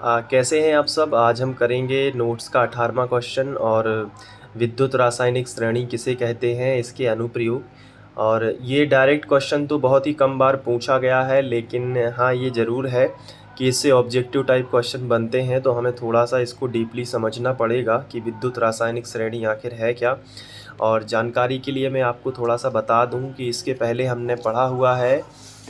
कैसे हैं आप सब। आज हम करेंगे नोट्स का 18वां क्वेश्चन और विद्युत रासायनिक श्रेणी किसे कहते हैं, इसके अनुप्रयोग। और ये डायरेक्ट क्वेश्चन तो बहुत ही कम बार पूछा गया है, लेकिन हाँ ये ज़रूर है कि इससे ऑब्जेक्टिव टाइप क्वेश्चन बनते हैं, तो हमें थोड़ा सा इसको डीपली समझना पड़ेगा कि विद्युत रासायनिक श्रेणी आखिर है क्या। और जानकारी के लिए मैं आपको थोड़ा सा बता दूं कि इसके पहले हमने पढ़ा हुआ है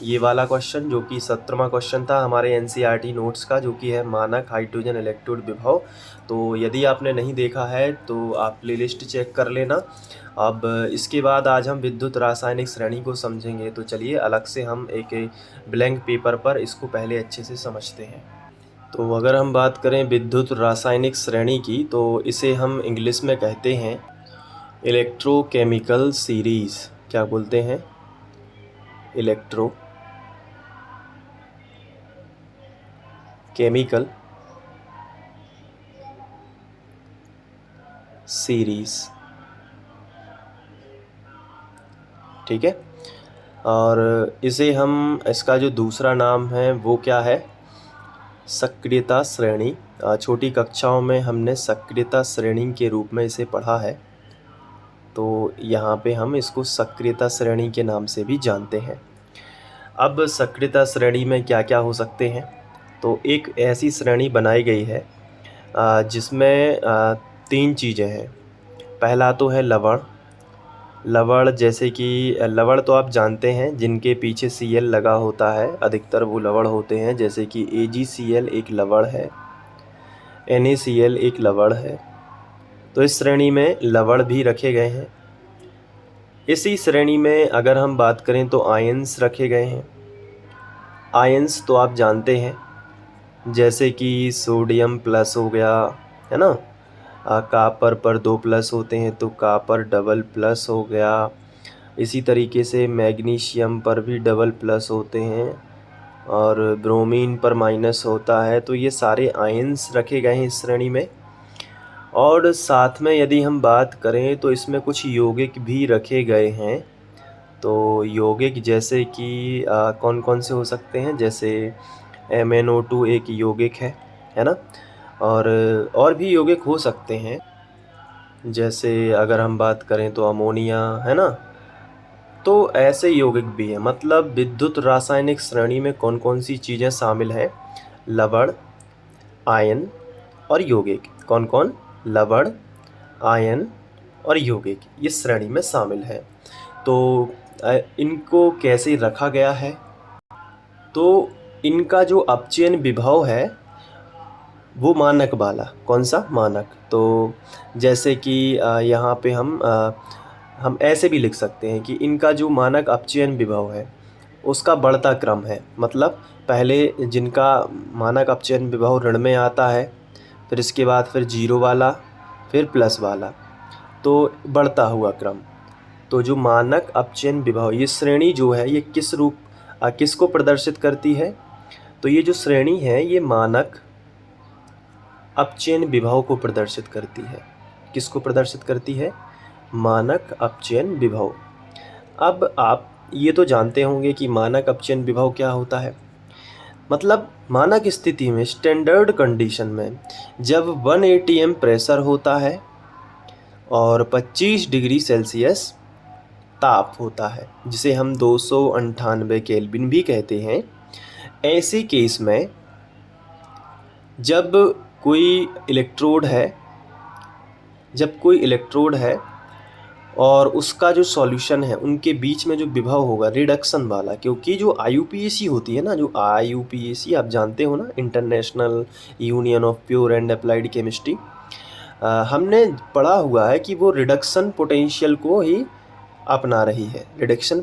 ये वाला क्वेश्चन, जो कि 17वां क्वेश्चन था हमारे एनसीईआरटी नोट्स का, जो कि है मानक हाइड्रोजन इलेक्ट्रोड विभव। तो यदि आपने नहीं देखा है तो आप प्लेलिस्ट चेक कर लेना। अब इसके बाद आज हम विद्युत रासायनिक श्रेणी को समझेंगे, तो चलिए अलग से हम एक ब्लैंक पेपर पर इसको पहले अच्छे से समझते हैं। तो अगर हम बात करें विद्युत रासायनिक श्रेणी की, तो इसे हम इंग्लिश में कहते हैं इलेक्ट्रोकेमिकल सीरीज़। क्या बोलते हैं? इलेक्ट्रोकेमिकल सीरीज़, ठीक है। और इसे हम, इसका जो दूसरा नाम है वो क्या है? सक्रियता श्रेणी। छोटी कक्षाओं में हमने सक्रियता श्रेणी के रूप में इसे पढ़ा है, तो यहाँ पे हम इसको सक्रियता श्रेणी के नाम से भी जानते हैं। अब सक्रियता श्रेणी में क्या क्या हो सकते हैं? तो एक ऐसी श्रेणी बनाई गई है जिसमें 3 चीज़ें हैं। पहला तो है लवण। लवण जैसे कि लवण तो आप जानते हैं, जिनके पीछे Cl लगा होता है, अधिकतर वो लवण होते हैं। जैसे कि AgCl एक लवण है, NaCl एक लवण है। तो इस श्रेणी में लवण भी रखे गए हैं। इसी श्रेणी में अगर हम बात करें तो आयंस रखे गए हैं। आयंस तो आप जानते हैं, जैसे कि सोडियम प्लस हो गया, है ना। कापर पर 2 प्लस होते हैं तो कापर डबल प्लस हो गया। इसी तरीके से मैग्नीशियम पर भी डबल प्लस होते हैं और ब्रोमीन पर माइनस होता है। तो ये सारे आयंस रखे गए हैं इस श्रेणी में। और साथ में यदि हम बात करें तो इसमें कुछ यौगिक भी रखे गए हैं। तो यौगिक जैसे कि कौन कौन से हो सकते हैं? जैसे MnO2 एक यौगिक है ना। और भी यौगिक हो सकते हैं, जैसे अगर हम बात करें तो अमोनिया, है ना। तो ऐसे यौगिक भी हैं। मतलब विद्युत रासायनिक श्रेणी में कौन कौन सी चीज़ें शामिल हैं? लवण, आयन और यौगिक। कौन कौन? लवण, आयन और यौगिक ये श्रेणी में शामिल है। तो इनको कैसे रखा गया है? तो इनका जो अपचयन विभव है वो मानक वाला। कौन सा? मानक। तो जैसे कि यहाँ पे हम ऐसे भी लिख सकते हैं कि इनका जो मानक अपचयन विभव है उसका बढ़ता क्रम है। मतलब पहले जिनका मानक अपचयन विभव ऋण में आता है, फिर इसके बाद फिर 0 वाला, फिर प्लस वाला, तो बढ़ता हुआ क्रम। तो जो मानक अपचयन विभव, ये श्रेणी जो है ये किसको प्रदर्शित करती है? तो ये जो श्रेणी है ये मानक अपचयन विभव को प्रदर्शित करती है। किसको प्रदर्शित करती है? मानक अपचयन विभव। अब आप ये तो जानते होंगे कि मानक अपचयन विभव क्या होता है। मतलब मानक स्थिति में, स्टैंडर्ड कंडीशन में, जब 1 atm प्रेशर होता है और 25 डिग्री सेल्सियस ताप होता है, जिसे हम 298 केल्विन भी कहते हैं। ऐसे केस में जब कोई इलेक्ट्रोड है और उसका जो सॉल्यूशन है, उनके बीच में जो विभव होगा रिडक्शन वाला, क्योंकि जो IUPAC होती है ना, जो IUPAC आप जानते हो ना, international union of pure and applied chemistry, हमने पढ़ा हुआ है कि वो रिडक्शन पोटेंशियल को ही अपना रही है। रिडक्शन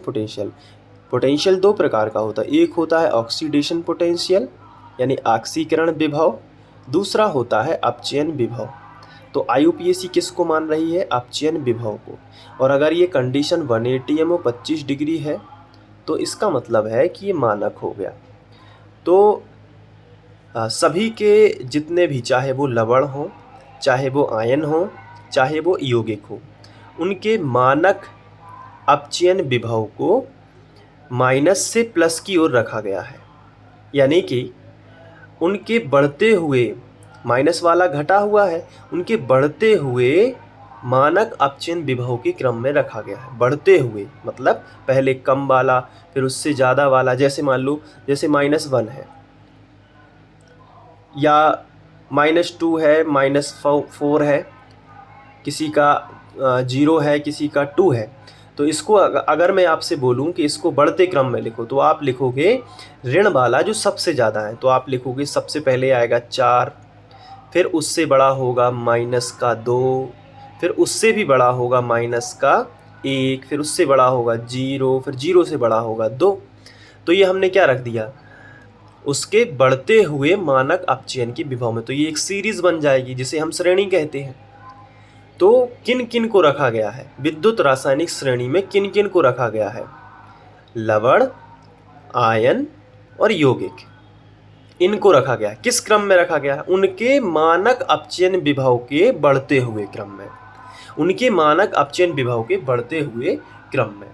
पोटेंशियल 2 प्रकार का होता है। एक होता है ऑक्सीडेशन पोटेंशियल यानी ऑक्सीकरण विभव, दूसरा होता है अपचयन विभव। तो IUPAC किसको मान रही है? अपचयन विभव को। और अगर ये कंडीशन 1 atm और 25 डिग्री है तो इसका मतलब है कि ये मानक हो गया। तो सभी के जितने भी, चाहे वो लवण हो, चाहे वो आयन हो, चाहे वो यौगिक हो, उनके मानक अपचयन विभव को माइनस से प्लस की ओर रखा गया है। यानी कि उनके बढ़ते हुए, माइनस वाला घटा हुआ है, उनके बढ़ते हुए मानक अपचयन विभव के क्रम में रखा गया है। बढ़ते हुए मतलब पहले कम वाला, फिर उससे ज़्यादा वाला। जैसे मान लो, जैसे -1 है, या -2 है, -4 है, किसी का 0 है, किसी का 2 है। तो इसको अगर मैं आपसे बोलूं कि इसको बढ़ते क्रम में लिखो, तो आप लिखोगे ऋण वाला जो सबसे ज़्यादा है, तो आप लिखोगे सबसे पहले आएगा 4, फिर उससे बड़ा होगा -2, फिर उससे भी बड़ा होगा -1, फिर उससे बड़ा होगा 0, फिर 0 से बड़ा होगा 2। तो ये हमने क्या रख दिया, उसके बढ़ते हुए मानक अपचयन की विभव में। तो ये एक सीरीज बन जाएगी जिसे हम श्रेणी कहते हैं। तो किन किन को रखा गया है विद्युत रासायनिक श्रेणी में, किन किन को रखा गया है? लवण, आयन और यौगिक, इनको रखा गया है। किस क्रम में रखा गया है? उनके मानक अपचयन विभव के बढ़ते हुए क्रम में, उनके मानक अपचयन विभव के बढ़ते हुए क्रम में।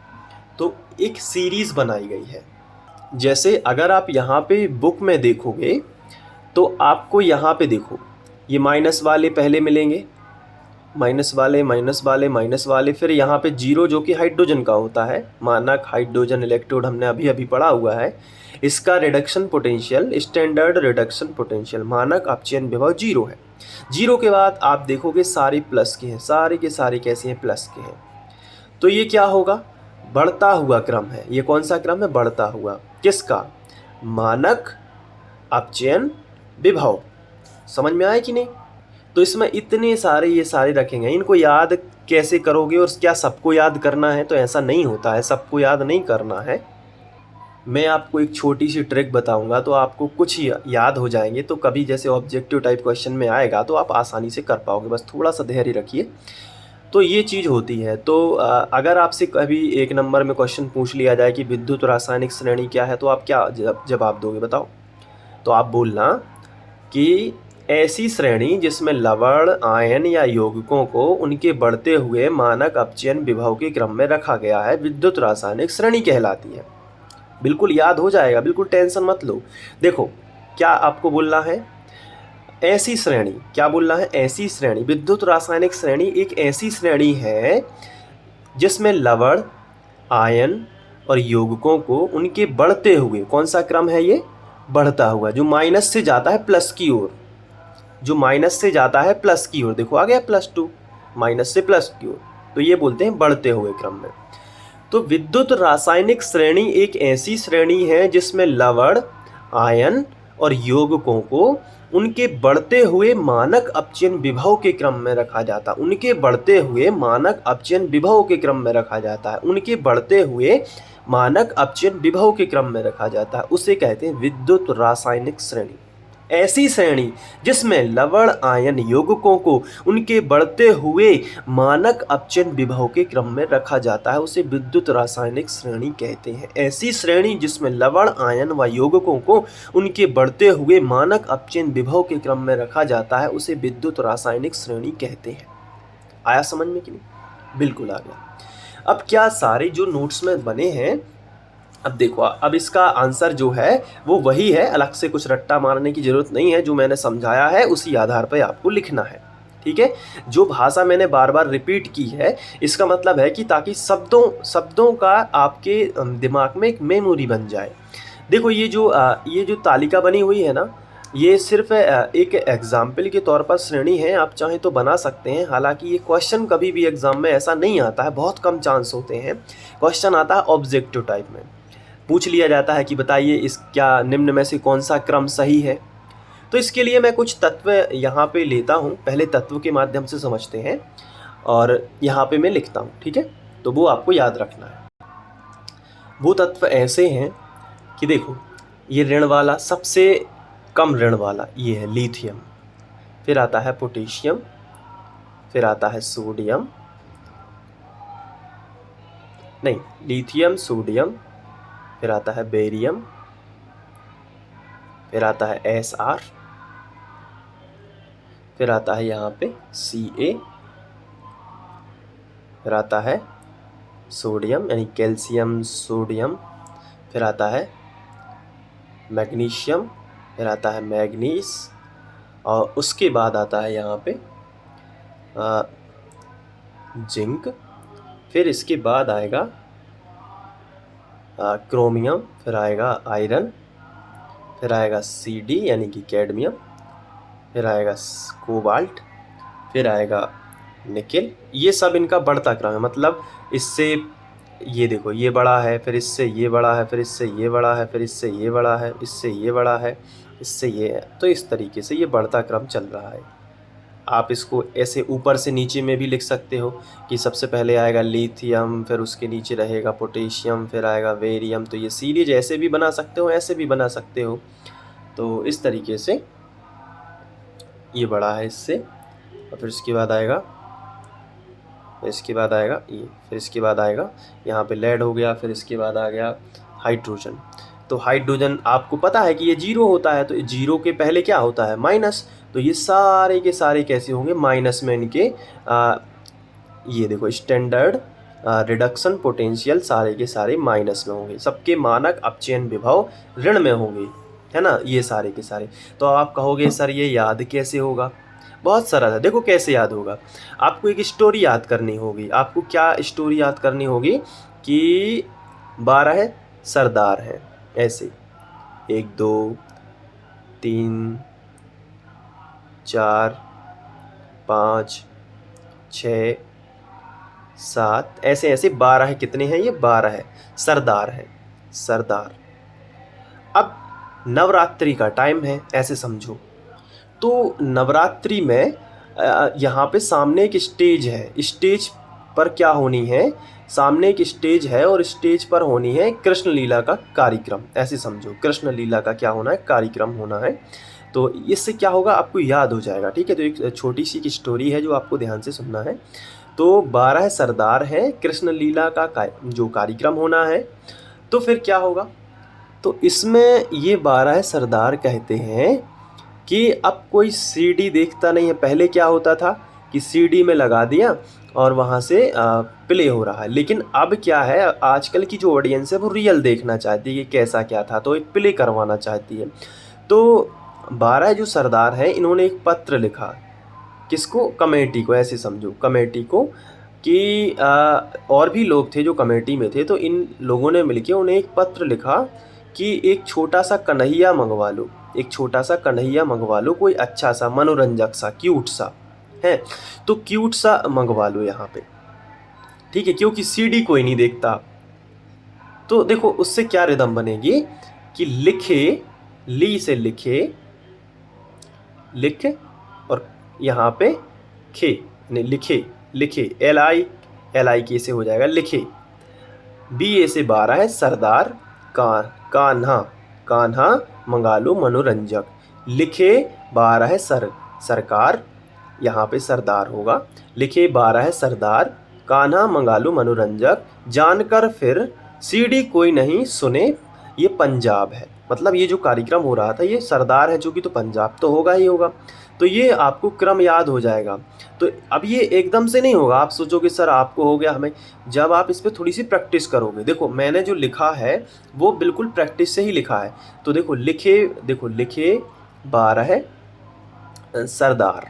तो एक सीरीज बनाई गई है। जैसे अगर आप यहाँ पे बुक में देखोगे तो आपको यहाँ पे देखो, ये माइनस वाले पहले मिलेंगे, माइनस वाले, माइनस वाले, माइनस वाले, फिर यहाँ पे 0 जो कि हाइड्रोजन का होता है, मानक हाइड्रोजन इलेक्ट्रोड हमने अभी अभी पढ़ा हुआ है। इसका reduction potential, standard reduction potential, मानक अपचयन विभव 0 है। 0 के बाद आप देखोगे सारे प्लस के हैं, सारे के सारे कैसे हैं? प्लस के हैं। तो ये क्या होगा? बढ़ता हुआ क्रम है। ये कौन सा क्रम है? बढ़ता हुआ। किसका? मानक अपचयन विभव। समझ में आया कि नहीं? तो इसमें इतने सारे ये सारे रखेंगे, इनको याद कैसे करोगे? और क्या सबको याद करना है? तो ऐसा नहीं होता है, सबको याद नहीं करना है। मैं आपको एक छोटी सी ट्रिक बताऊंगा तो आपको कुछ याद हो जाएंगे, तो कभी जैसे ऑब्जेक्टिव टाइप क्वेश्चन में आएगा तो आप आसानी से कर पाओगे। बस थोड़ा सा धैर्य रखिए। तो ये चीज़ होती है। तो अगर आपसे कभी 1 नंबर में क्वेश्चन पूछ लिया जाए कि विद्युत रासायनिक श्रेणी क्या है, तो आप क्या जवाब दोगे बताओ? तो आप बोलना कि ऐसी श्रेणी जिसमें लवण, आयन या यौगिकों को उनके बढ़ते हुए मानक अपचयन विभव के क्रम में रखा गया है, विद्युत रासायनिक श्रेणी कहलाती है। बिल्कुल याद हो जाएगा, बिल्कुल टेंशन मत लो। देखो क्या आपको बोलना है? ऐसी श्रेणी। क्या बोलना है? ऐसी श्रेणी। विद्युत रासायनिक श्रेणी एक ऐसी श्रेणी है जिसमें लवण, आयन और यौगिकों को उनके बढ़ते हुए, कौन सा क्रम है ये? बढ़ता हुआ, जो माइनस से जाता है प्लस की ओर, जो माइनस से जाता है प्लस की ओर। देखो आ गया +2, माइनस से प्लस की ओर, तो ये बोलते हैं बढ़ते हुए क्रम में। तो विद्युत रासायनिक श्रेणी एक ऐसी श्रेणी है जिसमें लवण, आयन और यौगिकों को उनके बढ़ते हुए मानक अपचयन विभव के क्रम में रखा जाता है। उनके बढ़ते हुए मानक अपचयन विभव के क्रम में रखा जाता है। उनके बढ़ते हुए मानक अपचयन विभव के क्रम में रखा जाता है, उसे कहते हैं विद्युत रासायनिक श्रेणी। ऐसी श्रेणी जिसमें लवण, आयन, यौगिकों को उनके बढ़ते हुए मानक अपचयन विभव के क्रम में रखा जाता है, उसे विद्युत रासायनिक श्रेणी कहते हैं। ऐसी श्रेणी जिसमें लवण, आयन व यौगिकों को उनके बढ़ते हुए मानक अपचयन विभव के क्रम में रखा जाता है, उसे विद्युत रासायनिक श्रेणी कहते हैं। आया समझ में कि नहीं? बिल्कुल आ गया। अब क्या सारे जो नोट्स में बने हैं, अब देखो, अब इसका आंसर जो है वो वही है, अलग से कुछ रट्टा मारने की ज़रूरत नहीं है। जो मैंने समझाया है उसी आधार पर आपको लिखना है, ठीक है? जो भाषा मैंने बार बार रिपीट की है, इसका मतलब है कि ताकि शब्दों का आपके दिमाग में एक मेमोरी बन जाए। देखो ये जो तालिका बनी हुई है ना, ये सिर्फ एक एग्जाम्पल के तौर पर श्रेणी है। आप चाहें तो बना सकते हैं। हालांकि ये क्वेश्चन कभी भी एग्जाम में ऐसा नहीं आता है, बहुत कम चांस होते हैं। क्वेश्चन आता है ऑब्जेक्टिव टाइप में, पूछ लिया जाता है कि बताइए इस क्या निम्न में से कौन सा क्रम सही है। तो इसके लिए मैं कुछ तत्व यहाँ पे लेता हूँ, पहले तत्व के माध्यम से समझते हैं और यहाँ पे मैं लिखता हूँ, ठीक है? तो वो आपको याद रखना है। वो तत्व ऐसे हैं कि देखो, ये ऋण वाला, सबसे कम ऋण वाला ये है लिथियम, फिर आता है पोटेशियम, फिर आता है सोडियम, नहीं, लिथियम, सोडियम, फिर आता है बेरियम, फिर आता है Sr, फिर आता है यहाँ पे Ca, फिर आता है सोडियम यानी कैल्शियम सोडियम, फिर आता है मैग्नीशियम, फिर आता है मैग्नीज, और उसके बाद आता है यहाँ पे जिंक, फिर इसके बाद आएगा क्रोमियम, फिर आएगा आयरन, फिर आएगा Cd यानी कि कैडमियम, फिर आएगा कोबाल्ट, फिर आएगा निकेल। ये सब इनका बढ़ता क्रम है, मतलब इससे ये देखो ये बड़ा है, फिर इससे ये बड़ा है, फिर इससे ये बड़ा है, फिर इससे ये बड़ा है, इससे ये बड़ा है, इससे ये है। तो इस तरीके से ये बढ़ता क्रम चल रहा है। आप इसको ऐसे ऊपर से नीचे में भी लिख सकते हो कि सबसे पहले आएगा लिथियम, फिर उसके नीचे रहेगा पोटेशियम, फिर आएगा बेरियम। तो ये सीरीज ऐसे भी बना सकते हो, ऐसे भी बना सकते हो। तो इस तरीके से ये बड़ा है इससे, और फिर इसके बाद आएगा, फिर इसके बाद आएगा ये, फिर इसके बाद आएगा यहाँ पे लेड हो गया, फिर इसके बाद आ गया हाइड्रोजन। तो हाइड्रोजन आपको पता है कि ये जीरो होता है, तो जीरो के पहले क्या होता है माइनस। तो ये सारे के सारे कैसे होंगे माइनस में इनके ये देखो स्टैंडर्ड रिडक्शन पोटेंशियल सारे के सारे माइनस में होंगे, सबके मानक अपचयन विभव ऋण में होंगे, है ना, ये सारे के सारे। तो आप कहोगे सर ये याद कैसे होगा? बहुत सरल है, देखो कैसे याद होगा। आपको एक स्टोरी याद करनी होगी। आपको क्या स्टोरी याद करनी होगी कि 12 सरदार हैं, ऐसे 1 2 3 4 5 6 7 ऐसे ऐसे 12 कितने हैं? ये 12 सरदार हैं, सरदार। अब नवरात्रि का टाइम है, ऐसे समझो। तो नवरात्रि में यहाँ पे सामने एक स्टेज है, स्टेज पर क्या होनी है, सामने एक स्टेज है और स्टेज पर होनी है कृष्ण लीला का कार्यक्रम, ऐसे समझो। कृष्ण लीला का क्या होना है? कार्यक्रम होना है। तो इससे क्या होगा आपको याद हो जाएगा, ठीक है। तो एक छोटी सी स्टोरी है जो आपको ध्यान से सुनना है। तो 12 सरदार हैं, कृष्ण लीला का जो कार्यक्रम होना है। तो फिर क्या होगा? तो इसमें ये 12 सरदार कहते हैं कि अब कोई सीडी देखता नहीं है। पहले क्या होता था कि सीडी में लगा दिया और वहाँ से प्ले हो रहा है, लेकिन अब क्या है, आजकल की जो ऑडियंस है वो रियल देखना चाहती है कि कैसा क्या था, तो एक प्ले करवाना चाहती है। तो 12 जो सरदार हैं इन्होंने एक पत्र लिखा, किसको? कमेटी को, ऐसे समझो कमेटी को, कि और भी लोग थे जो कमेटी में थे। तो इन लोगों ने मिलकर उन्हें एक पत्र लिखा कि एक छोटा सा कन्हैया मंगवा लो, एक छोटा सा कन्हैया मंगवा लो, कोई अच्छा सा मनोरंजक सा क्यूट सा है, तो क्यूट सा मंगवा लो यहाँ पे, ठीक है, क्योंकि सीडी कोई नहीं देखता। तो देखो उससे क्या रिदम बनेगी कि लिखे, ली से लिखे, लिख, और यहाँ पे खे, नहीं लिखे, लिखे एल आई के से हो जाएगा लिखे। बी ए से 12 है सरदार, कान्हा, कान्हा मंगालो मनोरंजक। लिखे 12 है सरकार, यहाँ पे सरदार होगा। लिखे 12 है सरदार, कान्हा मंगालो मनोरंजक, जानकर फिर सीडी कोई नहीं सुने ये पंजाब है। मतलब ये जो कार्यक्रम हो रहा था ये सरदार है जो कि, तो पंजाब तो होगा ही होगा। तो ये आपको क्रम याद हो जाएगा। तो अब ये एकदम से नहीं होगा, आप सोचोगे सर आपको हो गया, हमें। जब आप इस पर थोड़ी सी प्रैक्टिस करोगे, देखो मैंने जो लिखा है वो बिल्कुल प्रैक्टिस से ही लिखा है। तो देखो लिखे, देखो लिखे 12 सरदार,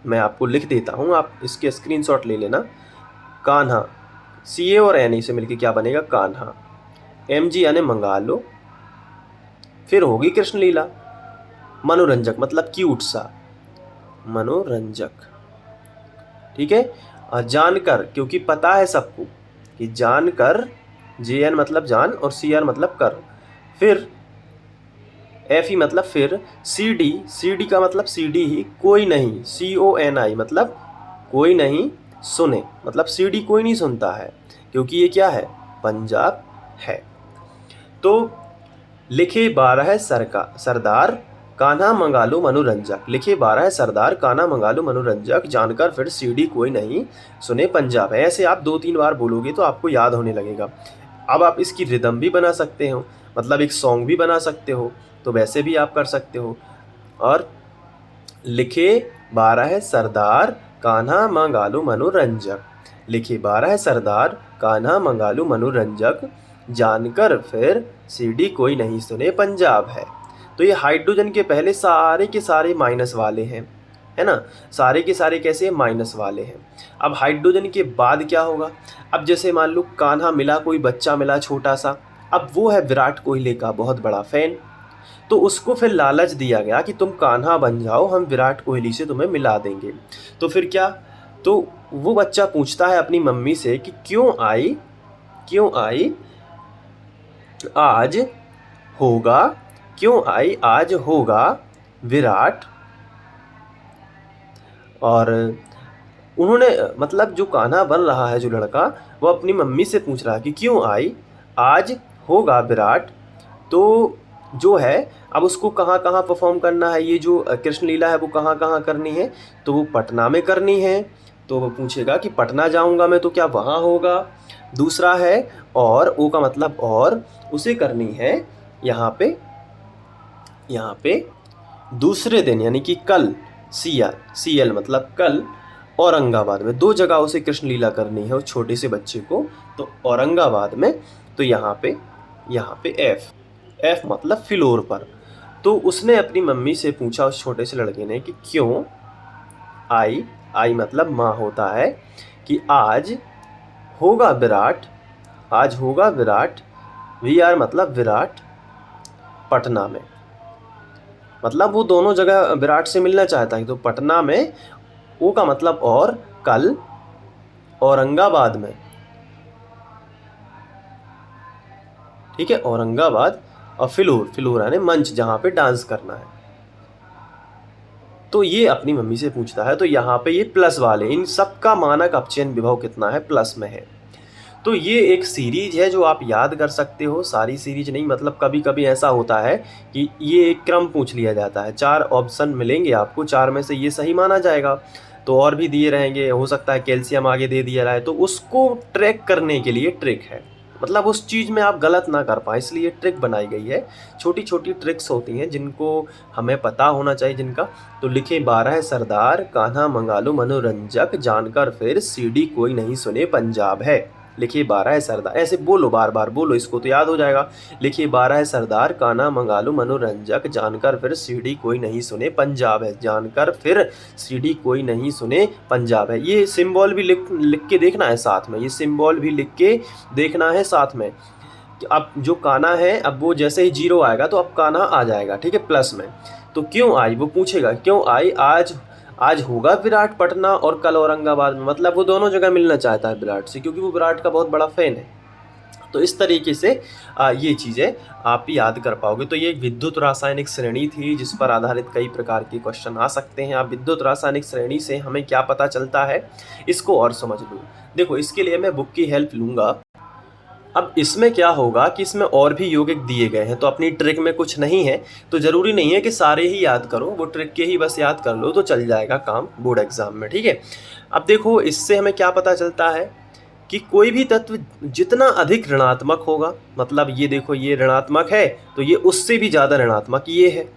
मैं आपको लिख देता हूँ, आप इसके स्क्रीनशॉट ले लेना। कान्हा, सी ए और एन ए से मिलके क्या बनेगा? कान्हा। एम जी यानी मंगा लो, फिर होगी कृष्ण लीला। मनोरंजक मतलब क्यूट सा, मनोरंजक, ठीक है। और जानकर, क्योंकि पता है सबको कि जानकर, जे एन मतलब जान और सी आर मतलब कर, फिर एफ ई मतलब फिर, सी डी, सी डी का मतलब सी डी ही, कोई नहीं, सी ओ एन आई मतलब कोई नहीं सुने, मतलब सी डी कोई नहीं सुनता है, क्योंकि ये क्या है? पंजाब है। तो लिखे 12 सरदार, कान्हा मंगालो मनोरंजक। लिखे 12 सरदार, कान्हा मंगालो मनोरंजक, जानकर फिर सीडी कोई नहीं सुने पंजाब है। ऐसे आप 2-3 बार बोलोगे तो आपको याद होने लगेगा। अब आप इसकी रिदम भी बना सकते हो, मतलब एक सॉन्ग भी बना सकते हो, तो वैसे भी आप कर सकते हो। और लिखे 12 सरदार, कान्हा मंगालो मनोरंजक। लिखे 12 सरदार, कान्हा मंगालो मनोरंजक, जानकर फिर सीडी कोई नहीं सुने पंजाब है। तो ये हाइड्रोजन के पहले सारे के सारे माइनस वाले हैं, है ना, सारे के सारे कैसे माइनस वाले हैं। अब हाइड्रोजन के बाद क्या होगा, अब जैसे मान लो कान्हा मिला, कोई बच्चा मिला छोटा सा, अब वो है विराट कोहली का बहुत बड़ा फैन, तो उसको फिर लालच दिया गया कि तुम कान्हा बन जाओ, हम विराट कोहली से तुम्हें मिला देंगे। तो फिर क्या, तो वो बच्चा पूछता है अपनी मम्मी से कि क्यों आई आज होगा, क्यों आई आज होगा विराट। और उन्होंने मतलब जो कान्हा बन रहा है जो लड़का, वो अपनी मम्मी से पूछ रहा है कि क्यों आई आज होगा विराट। तो जो है अब उसको कहाँ कहाँ परफॉर्म करना है, ये जो कृष्ण लीला है वो कहाँ कहाँ करनी है, तो वो पटना में करनी है। तो वो पूछेगा कि पटना जाऊँगा मैं तो क्या वहाँ होगा। दूसरा है और, ओ का मतलब और, उसे करनी है यहाँ पे दूसरे दिन यानी कि कल, CL मतलब कल, औरंगाबाद में। 2 जगह उसे कृष्ण लीला करनी है उस छोटे से बच्चे को, तो औरंगाबाद में। तो यहाँ पे F मतलब फ्लोर पर। तो उसने अपनी मम्मी से पूछा उस छोटे से लड़के ने कि क्यों आई मतलब माँ होता है, कि आज होगा विराट, VR मतलब विराट, पटना में। मतलब वो दोनों जगह विराट से मिलना चाहता है, तो पटना में, ओ का मतलब और, कल, औरंगाबाद में, ठीक है, औरंगाबाद। और फ्लोर यानी मंच जहाँ पे डांस करना है। तो ये अपनी मम्मी से पूछता है। तो यहाँ पे ये प्लस वाले, इन सब का मानक अपचयन विभव कितना है, प्लस में है। तो ये एक सीरीज है जो आप याद कर सकते हो, सारी सीरीज नहीं, मतलब कभी कभी ऐसा होता है कि ये एक क्रम पूछ लिया जाता है, 4 ऑप्शन मिलेंगे आपको, 4 में से ये सही माना जाएगा, तो और भी दिए रहेंगे, हो सकता है कैल्शियम आगे दे दिया जाए, तो उसको ट्रैक करने के लिए ट्रिक है, मतलब उस चीज़ में आप गलत ना कर पाए, इसलिए ट्रिक बनाई गई है। छोटी छोटी ट्रिक्स होती हैं जिनको हमें पता होना चाहिए जिनका। तो लिखे 12 सरदार, कान्हा मंगालू मनोरंजक, जानकर फिर CD कोई नहीं सुने पंजाब है। लिखिए 12 सरदार, ऐसे बोलो, बार बार बोलो, इसको तो याद हो जाएगा। लिखिए 12 सरदार, कान्हा मंगालू मनोरंजक, जानकर फिर CD कोई नहीं सुने पंजाब है, जानकर फिर CD कोई नहीं सुने पंजाब है। ये सिंबल भी लिख के देखना है साथ में, ये सिंबल भी लिख के देखना है साथ में। अब जो कान्हा है, अब वो जैसे ही 0 आएगा तो अब कान्हा आ जाएगा, ठीक है, प्लस में। तो क्यों आई, वो पूछेगा क्यों आई आज होगा विराट पटना और कल औरंगाबाद में, मतलब वो दोनों जगह मिलना चाहता है विराट से, क्योंकि वो विराट का बहुत बड़ा फैन है। तो इस तरीके से ये चीज़ें आप याद कर पाओगे। तो ये एक विद्युत रासायनिक श्रेणी थी जिस पर आधारित कई प्रकार के क्वेश्चन आ सकते हैं। आप विद्युत रासायनिक श्रेणी से हमें क्या पता चलता है, इसको और समझ लो। देखो, इसके लिए मैं बुक की हेल्प लूँगा। अब इसमें क्या होगा कि इसमें और भी यौगिक दिए गए हैं, तो अपनी ट्रिक में कुछ नहीं है, तो ज़रूरी नहीं है कि सारे ही याद करो, वो ट्रिक के ही बस याद कर लो तो चल जाएगा काम बोर्ड एग्जाम में, ठीक है। अब देखो, इससे हमें क्या पता चलता है कि कोई भी तत्व जितना अधिक ऋणात्मक होगा, मतलब ये देखो ये ऋणात्मक है तो ये उससे भी ज़्यादा ऋणात्मक ये है,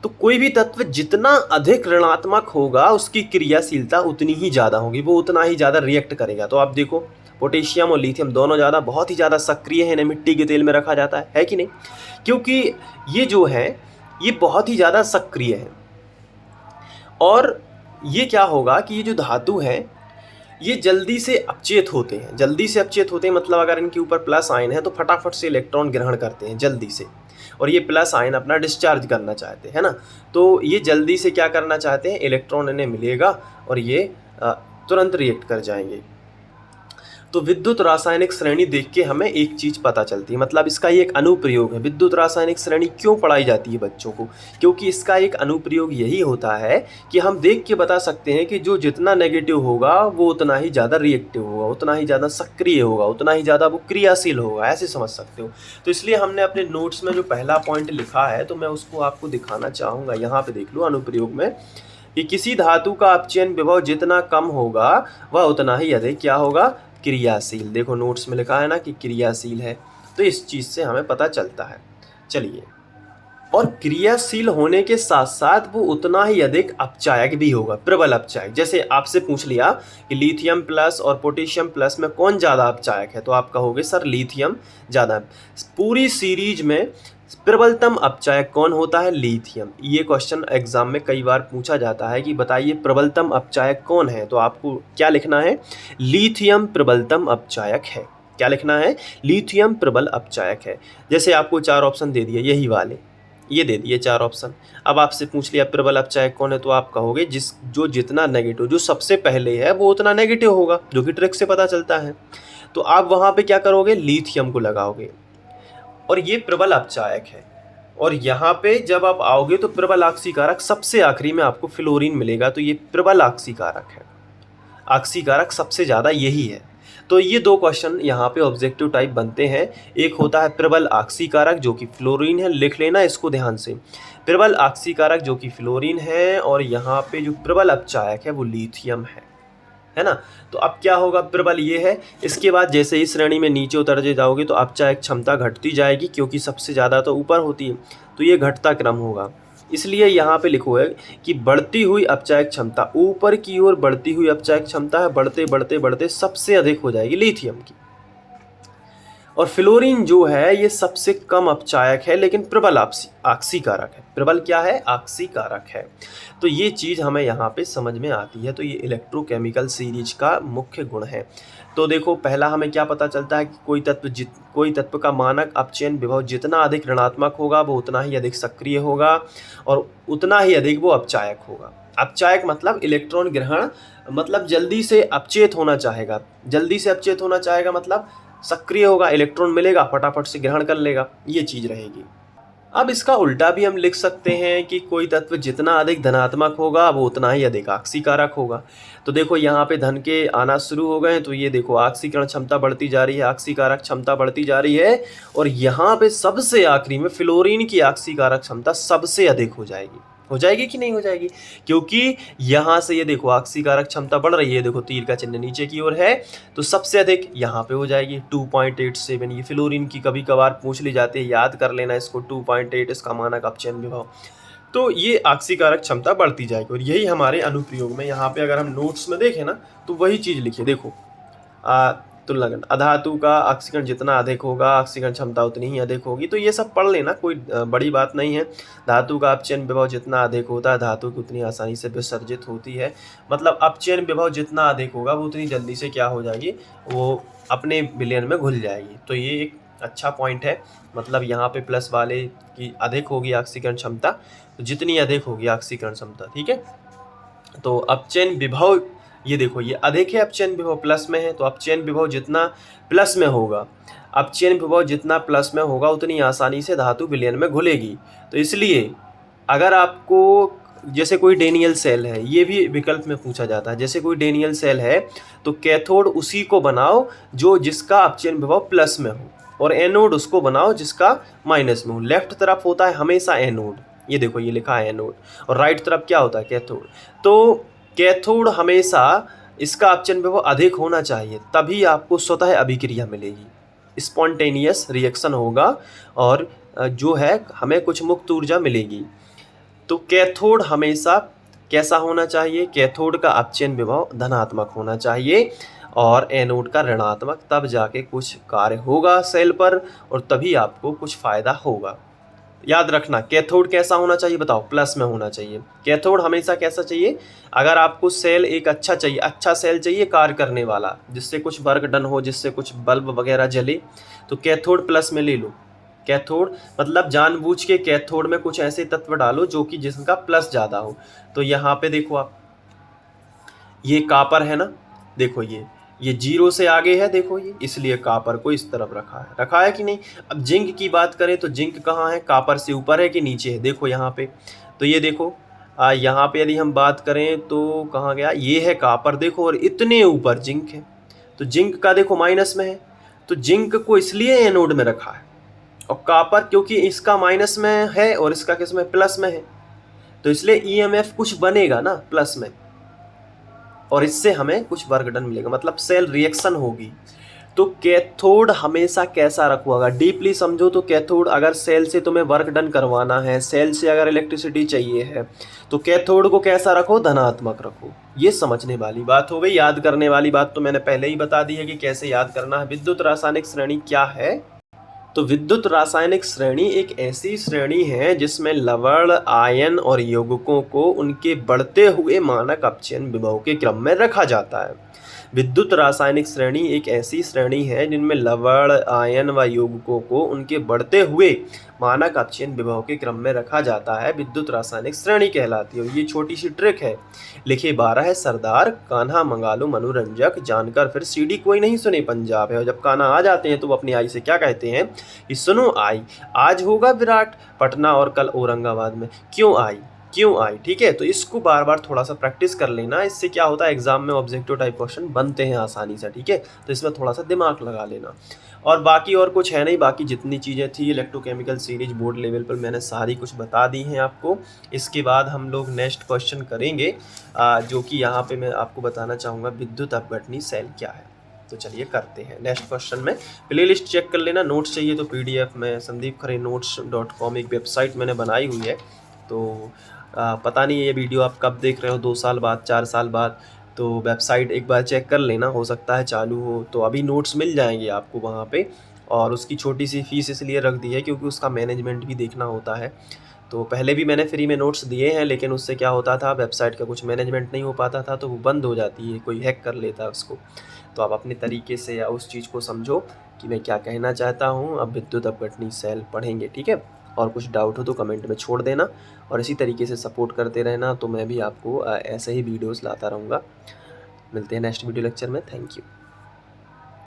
तो कोई भी तत्व जितना अधिक ऋणात्मक होगा उसकी क्रियाशीलता उतनी ही ज़्यादा होगी, वो उतना ही ज़्यादा रिएक्ट करेगा। तो आप देखो, पोटेशियम और लिथियम दोनों बहुत ही ज़्यादा सक्रिय है, इन्हें मिट्टी के तेल में रखा जाता है कि नहीं, क्योंकि ये जो है ये बहुत ही ज़्यादा सक्रिय है। और ये क्या होगा कि ये जो धातु है ये जल्दी से अपचेत होते हैं, मतलब अगर इनके ऊपर प्लस आयन है तो फटाफट से इलेक्ट्रॉन ग्रहण करते हैं जल्दी से, और ये प्लस आयन अपना डिस्चार्ज करना चाहते हैं ना, तो ये जल्दी से क्या करना चाहते हैं, इलेक्ट्रॉन इन्हें मिलेगा और ये तुरंत रिएक्ट कर जाएंगे। तो विद्युत रासायनिक श्रेणी देख के हमें एक चीज़ पता चलती है, मतलब इसका ये एक अनुप्रयोग है। विद्युत रासायनिक श्रेणी क्यों पढ़ाई जाती है बच्चों को, क्योंकि इसका एक अनुप्रयोग यही होता है कि हम देख के बता सकते हैं कि जो जितना नेगेटिव होगा वो उतना ही ज़्यादा रिएक्टिव होगा, उतना ही ज़्यादा सक्रिय होगा, उतना ही ज़्यादा वो क्रियाशील होगा, ऐसे समझ सकते हो। तो इसलिए हमने अपने नोट्स में जो पहला पॉइंट लिखा है तो मैं उसको आपको दिखाना चाहूँगा। यहाँ पर देख लो अनुप्रयोग में कि किसी धातु का अपचयन विभव जितना कम होगा वह उतना ही अधिक क्या होगा, क्रियाशील। देखो नोट्स में लिखा है ना कि क्रियाशील है, तो इस चीज़ से हमें पता चलता है। चलिए, और क्रियाशील होने के साथ साथ वो उतना ही अधिक अपचायक भी होगा, प्रबल अपचायक। जैसे आपसे पूछ लिया कि लिथियम प्लस और पोटेशियम प्लस में कौन ज़्यादा अपचायक है, तो आप कहोगे सर लिथियम ज़्यादा। पूरी सीरीज में प्रबलतम अपचायक कौन होता है? लिथियम। ये क्वेश्चन एग्जाम में कई बार पूछा जाता है कि बताइए प्रबलतम अपचायक कौन है, तो आपको क्या लिखना है? लिथियम प्रबलतम अपचायक है। क्या लिखना है? लिथियम प्रबल अपचायक है। जैसे आपको 4 ऑप्शन दे दिए, यही वाले ये दे दिए 4 ऑप्शन। अब आपसे पूछ लिया प्रबल अपचायक कौन है, तो आप कहोगे जो जितना नेगेटिव, जो सबसे पहले है वो उतना नेगेटिव होगा, जो कि ट्रिक से पता चलता है। तो आप वहाँ पे क्या करोगे? लिथियम को लगाओगे और ये प्रबल अपचायक है। और यहाँ पे जब आप आओगे तो प्रबल आक्सीकारक सबसे आखिरी में आपको फ्लोरीन मिलेगा, तो ये प्रबल आक्सीकारक है। आक्सीकारक सबसे ज़्यादा यही है। तो ये 2 क्वेश्चन यहाँ पे ऑब्जेक्टिव टाइप बनते हैं। एक होता है प्रबल आक्सीकारक जो कि फ्लोरीन है, लिख लेना इसको ध्यान से। प्रबल आक्सीकारक जो कि फ्लोरीन है, और यहाँ पे जो प्रबल अपचायक है वो लिथियम है ना। तो अब क्या होगा? प्रबल ये है। इसके बाद जैसे ही श्रेणी में नीचे उतरते जाओगे तो अपचायक क्षमता घटती जाएगी, क्योंकि सबसे ज़्यादा तो ऊपर होती है, तो ये घटता क्रम होगा। इसलिए यहाँ पे लिखो है कि बढ़ती हुई अपचायक क्षमता, ऊपर की ओर बढ़ती हुई अपचायक क्षमता है, बढ़ते बढ़ते बढ़ते सबसे अधिक हो जाएगी लिथियम की। और फ्लोरीन जो है ये सबसे कम अपचायक है, लेकिन प्रबल आक्सीकारक है। प्रबल क्या है? आक्सीकारक है। तो ये चीज़ हमें यहाँ पे समझ में आती है। तो ये इलेक्ट्रोकेमिकल सीरीज का मुख्य गुण है। तो देखो, पहला हमें क्या पता चलता है कि कोई तत्व का मानक अपचयन विभव जितना अधिक ऋणात्मक होगा वो उतना ही अधिक सक्रिय होगा, और उतना ही अधिक वो अपचायक होगा। अपचायक मतलब इलेक्ट्रॉन ग्रहण, मतलब जल्दी से अपचेत होना चाहेगा। जल्दी से अपचेत होना चाहेगा मतलब सक्रिय होगा, इलेक्ट्रॉन मिलेगा फटाफट से ग्रहण कर लेगा, ये चीज़ रहेगी। अब इसका उल्टा भी हम लिख सकते हैं कि कोई तत्व जितना अधिक धनात्मक होगा वो उतना ही अधिक आक्सीकारक होगा। तो देखो यहाँ पे धन के आना शुरू हो गए हैं, तो ये देखो आक्सीकरण क्षमता बढ़ती जा रही है, आक्सीकारक क्षमता बढ़ती जा रही है, और यहाँ पे सबसे आखिरी में फ्लोरीन की आक्सीकारक क्षमता सबसे अधिक हो जाएगी कि नहीं हो जाएगी? क्योंकि यहाँ से ये देखो आक्सीकारक क्षमता बढ़ रही है, देखो तीर का चिन्ह नीचे की ओर है, तो सबसे अधिक यहाँ पे हो जाएगी 2.87। ये फ्लोरीन की कभी कभार पूछ ली जाती है, याद कर लेना इसको, 2.8 इसका मानक अपचयन विभव। तो ये आक्सीकारक क्षमता बढ़ती जाएगी, और यही हमारे अनुप्रयोग में यहाँ पे अगर हम नोट्स में देखें ना, तो वही चीज़ लिखिए। देखो तुलनागन अधातु का ऑक्सीकरण जितना अधिक होगा ऑक्सीकरण क्षमता उतनी ही अधिक होगी। तो ये सब पढ़ लेना, कोई बड़ी बात नहीं है। धातु का अपचयन विभव जितना अधिक होता है धातु की उतनी आसानी से विसर्जित होती है, मतलब अपचयन विभव जितना अधिक होगा वो उतनी जल्दी से क्या हो जाएगी, वो अपने विलयन में घुल जाएगी। तो ये एक अच्छा पॉइंट है। मतलब यहाँ पे प्लस वाले की अधिक होगी ऑक्सीकरण क्षमता, तो जितनी अधिक होगी ऑक्सीकरण क्षमता, ठीक है। तो अपचयन विभव ये देखो, ये अधिक है, अपचयन विभव प्लस में है, तो अपचयन विभव जितना प्लस में होगा, अपचयन विभव जितना प्लस में होगा उतनी आसानी से धातु विलयन में घुलेगी। तो इसलिए अगर आपको जैसे कोई डेनियल सेल है, ये भी विकल्प में पूछा जाता है, जैसे कोई डेनियल सेल है तो कैथोड उसी को बनाओ जो जिसका अपचयन विभव प्लस में हो, और एनोड उसको बनाओ जिसका माइनस में हो। लेफ्ट तरफ होता है हमेशा एनोड, ये देखो ये लिखा है एनोड, और राइट तरफ क्या होता है? कैथोड। तो कैथोड हमेशा इसका अपचयन विभव अधिक होना चाहिए, तभी आपको स्वतः अभिक्रिया मिलेगी, स्पॉन्टेनियस रिएक्शन होगा, और जो है हमें कुछ मुक्त ऊर्जा मिलेगी। तो कैथोड हमेशा कैसा होना चाहिए? कैथोड का अपचयन विभव धनात्मक होना चाहिए, और एनोड का ऋणात्मक, तब जाके कुछ कार्य होगा सेल पर, और तभी आपको कुछ फायदा होगा। याद रखना, कैथोड कैसा होना चाहिए बताओ? प्लस में होना चाहिए। कैथोड हमेशा कैसा चाहिए? अगर आपको सेल एक अच्छा चाहिए, अच्छा सेल चाहिए कार्य करने वाला, जिससे कुछ वर्क डन हो, जिससे कुछ बल्ब वगैरह जले, तो कैथोड प्लस में ले लो। कैथोड मतलब जानबूझ के कैथोड में कुछ ऐसे तत्व डालो जो कि जिसका प्लस ज़्यादा हो। तो यहाँ पे देखो आप, ये कापर है ना, देखो ये 0 से आगे है, देखो ये, इसलिए कापर को इस तरफ रखा है कि नहीं। अब जिंक की बात करें तो जिंक कहाँ है? कापर से ऊपर है कि नीचे है? देखो यहाँ पे, तो ये देखो यहाँ पे यदि हम बात करें तो कहाँ गया? ये है कापर, देखो, और इतने ऊपर जिंक है, तो जिंक का देखो माइनस में है, तो जिंक को इसलिए एनोड में रखा है, और कापर क्योंकि इसका माइनस में है और इसका किस में? प्लस में है, तो इसलिए ईएमएफ कुछ बनेगा ना प्लस में, और इससे हमें कुछ वर्क डन मिलेगा, मतलब सेल रिएक्शन होगी। तो कैथोड हमेशा कैसा रखूंगा? डीपली समझो तो कैथोड, अगर सेल से तुम्हें वर्क डन करवाना है, सेल से अगर इलेक्ट्रिसिटी चाहिए है, तो कैथोड को कैसा रखो? धनात्मक रखो। ये समझने वाली बात हो गई। याद करने वाली बात तो मैंने पहले ही बता दी है कि कैसे याद करना है। विद्युत रासायनिक श्रेणी क्या है? तो विद्युत रासायनिक श्रेणी एक ऐसी श्रेणी है जिसमें लवण, आयन और यौगिकों को उनके बढ़ते हुए मानक अपचयन विभव के क्रम में रखा जाता है। विद्युत रासायनिक श्रेणी एक ऐसी श्रेणी है जिनमें लवण, आयन व यौगिकों को उनके बढ़ते हुए मानक अपचयन विभव के क्रम में रखा जाता है, विद्युत रासायनिक श्रेणी कहलाती है। ये छोटी सी ट्रिक है। लिखे 12 है सरदार, कान्हा मंगा लो मनोरंजक, जानकर फिर सीडी कोई नहीं सुने पंजाब है। और जब कान्हा आ जाते हैं तो वो अपनी आई से क्या कहते हैं कि सुनो आई, आज होगा विराट पटना और कल औरंगाबाद में, क्यों आई। ठीक है, तो इसको बार बार थोड़ा सा प्रैक्टिस कर लेना। इससे क्या होता है, एग्जाम में ऑब्जेक्टिव टाइप क्वेश्चन बनते हैं आसानी से। ठीक है, तो इसमें थोड़ा सा दिमाग लगा लेना। और बाकी और कुछ है नहीं, बाकी जितनी चीज़ें थी इलेक्ट्रोकेमिकल सीरीज बोर्ड लेवल पर मैंने सारी कुछ बता दी हैं आपको। इसके बाद हम लोग नेक्स्ट क्वेश्चन करेंगे, जो कि यहाँ पे मैं आपको बताना चाहूँगा विद्युत अपघटनी सेल क्या है। तो चलिए करते हैं नेक्स्ट क्वेश्चन में। प्लेलिस्ट चेक कर लेना, नोट्स चाहिए तो PDF में sandeepkharenotes.com एक वेबसाइट मैंने बनाई हुई है। तो पता नहीं ये वीडियो आप कब देख रहे हो, 2 साल बाद, 4 साल बाद, तो वेबसाइट एक बार चेक कर लेना, हो सकता है चालू हो। तो अभी नोट्स मिल जाएंगे आपको वहाँ पे, और उसकी छोटी सी फीस इसलिए रख दी है क्योंकि उसका मैनेजमेंट भी देखना होता है। तो पहले भी मैंने फ्री में नोट्स दिए हैं, लेकिन उससे क्या होता था, वेबसाइट का कुछ मैनेजमेंट नहीं हो पाता था, तो वो बंद हो जाती है, कोई हैक कर लेता है उसको। तो आप अपने तरीके से या उस चीज़ को समझो कि मैं क्या कहना चाहता हूँ। अब विद्युत अपघटनी सेल पढ़ेंगे, ठीक है। और कुछ डाउट हो तो कमेंट में छोड़ देना, और इसी तरीके से सपोर्ट करते रहना, तो मैं भी आपको ऐसे ही वीडियोस लाता रहूँगा। मिलते हैं नेक्स्ट वीडियो लेक्चर में। Thank you.